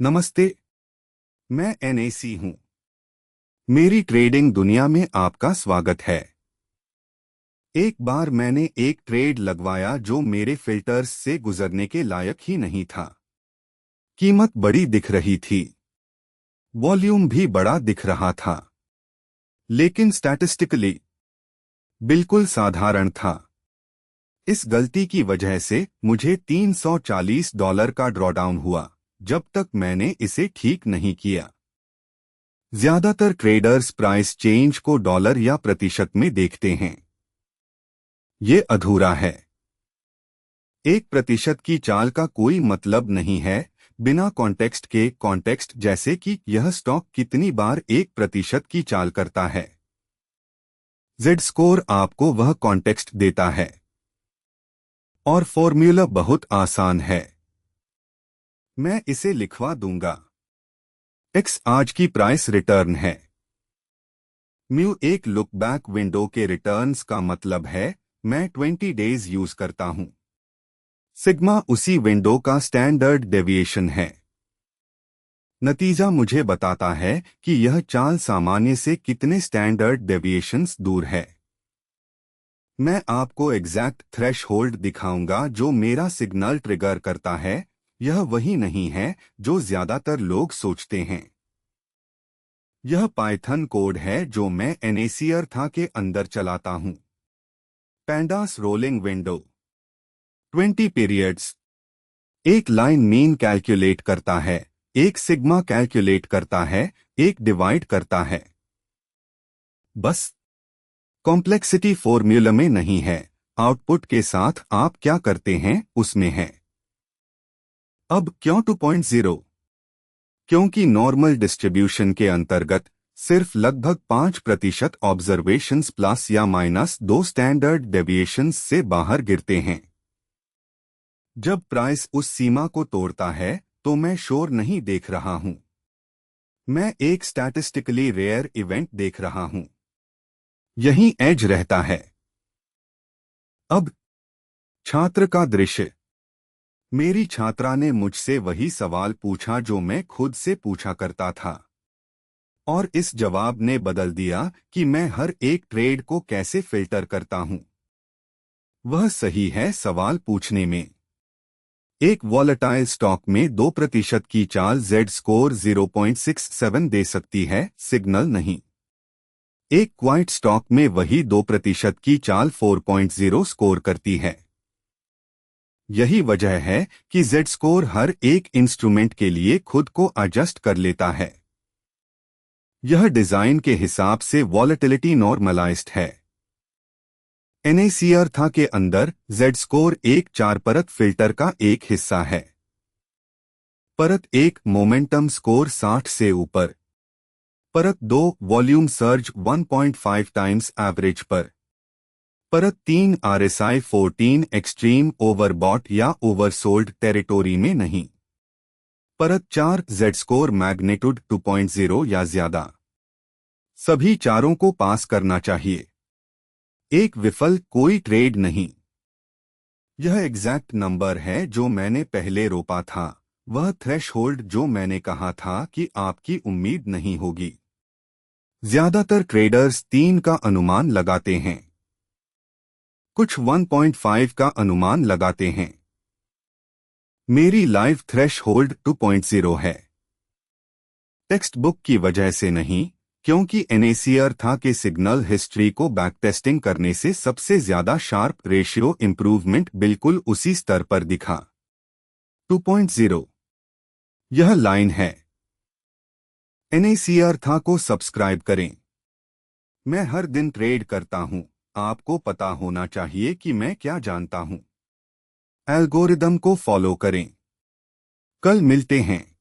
नमस्ते। मैं एनएसी हूं। मेरी ट्रेडिंग दुनिया में आपका स्वागत है। एक बार मैंने एक ट्रेड लगवाया जो मेरे फिल्टर्स से गुजरने के लायक ही नहीं था। कीमत बड़ी दिख रही थी, वॉल्यूम भी बड़ा दिख रहा था, लेकिन स्टैटिस्टिकली बिल्कुल साधारण था। इस गलती की वजह से मुझे $340 का ड्रॉडाउन हुआ जब तक मैंने इसे ठीक नहीं किया। ज्यादातर ट्रेडर्स प्राइस चेंज को डॉलर या प्रतिशत में देखते हैं। ये अधूरा है। 1% की चाल का कोई मतलब नहीं है बिना कॉन्टेक्स्ट के। कॉन्टेक्स्ट जैसे कि यह स्टॉक कितनी बार 1% की चाल करता है। जेड स्कोर आपको वह कॉन्टेक्स्ट देता है। और फॉर्मूला बहुत आसान है। मैं इसे लिखवा दूंगा। एक्स आज की प्राइस रिटर्न है। म्यू एक लुक बैक विंडो के रिटर्न्स का मतलब है मैं 20 डेज यूज करता हूं। सिग्मा उसी विंडो का स्टैंडर्ड डेविएशन है। नतीजा मुझे बताता है कि यह चाल सामान्य से कितने स्टैंडर्ड डेविएशंस दूर है। मैं आपको एग्जैक्ट थ्रेशहोल्ड दिखाऊंगा जो मेरा सिग्नल ट्रिगर करता है। यह वही नहीं है जो ज्यादातर लोग सोचते हैं। यह पाइथन कोड है जो मैं एनएसीआर था के अंदर चलाता हूं। Pandas rolling window 20 periods. एक लाइन मीन कैलकुलेट करता है, एक सिग्मा कैलकुलेट करता है, एक डिवाइड करता है। बस। कॉम्प्लेक्सिटी फॉर्मूला में नहीं है, आउटपुट के साथ आप क्या करते हैं उसमें है। अब क्यों 2.0? क्योंकि नॉर्मल डिस्ट्रीब्यूशन के अंतर्गत सिर्फ लगभग 5% ऑब्जर्वेशंस प्लस या माइनस 2 स्टैंडर्ड डेविएशंस से बाहर गिरते हैं। जब प्राइस उस सीमा को तोड़ता है तो मैं शोर नहीं देख रहा हूं। मैं एक स्टैटिस्टिकली रेयर इवेंट देख रहा हूं। यही एज रहता है। अब छात्र का दृश्य। मेरी छात्रा ने मुझसे वही सवाल पूछा जो मैं खुद से पूछा करता था, और इस जवाब ने बदल दिया कि मैं हर एक ट्रेड को कैसे फिल्टर करता हूं। वह सही है सवाल पूछने में। एक वॉलेटाइल स्टॉक में 2% की चाल जेड स्कोर 0.67 दे सकती है, सिग्नल नहीं। एक क्वाइट स्टॉक में वही 2% की चाल 4.0 स्कोर करती है। यही वजह है कि जेड स्कोर हर एक इंस्ट्रूमेंट के लिए खुद को एडजस्ट कर लेता है। यह डिजाइन के हिसाब से वॉलेटिलिटी नॉर्मलाइज्ड है। एनएसीआर था के अंदर जेड स्कोर एक 4 परत फिल्टर का एक हिस्सा है। परत 1 मोमेंटम स्कोर 60 से ऊपर। परत 2 वॉल्यूम सर्ज 1.5 टाइम्स एवरेज पर। परत 3 आरएसआई 14 एक्सट्रीम ओवरबॉट या ओवरसोल्ड टेरिटोरी में नहीं। परत 4 जेड स्कोर मैग्नीट्यूड 2.0 या ज्यादा। सभी चारों को पास करना चाहिए। एक विफल कोई ट्रेड नहीं। यह एग्जैक्ट नंबर है जो मैंने पहले रोपा था, वह थ्रेशहोल्ड जो मैंने कहा था कि आपकी उम्मीद नहीं होगी। ज्यादातर ट्रेडर्स 3 का अनुमान लगाते हैं, कुछ 1.5 का अनुमान लगाते हैं। मेरी लाइव थ्रेशहोल्ड 2.0 है। टेक्स्ट बुक की वजह से नहीं, क्योंकि एनएसीआर था के सिग्नल हिस्ट्री को बैकटेस्टिंग करने से सबसे ज्यादा शार्प रेशियो इंप्रूवमेंट बिल्कुल उसी स्तर पर दिखा। 2.0 यह लाइन है। एनएसीआर था को सब्सक्राइब करें। मैं हर दिन ट्रेड करता हूं, आपको पता होना चाहिए कि मैं क्या जानता हूं। एल्गोरिदम को फॉलो करें। कल मिलते हैं।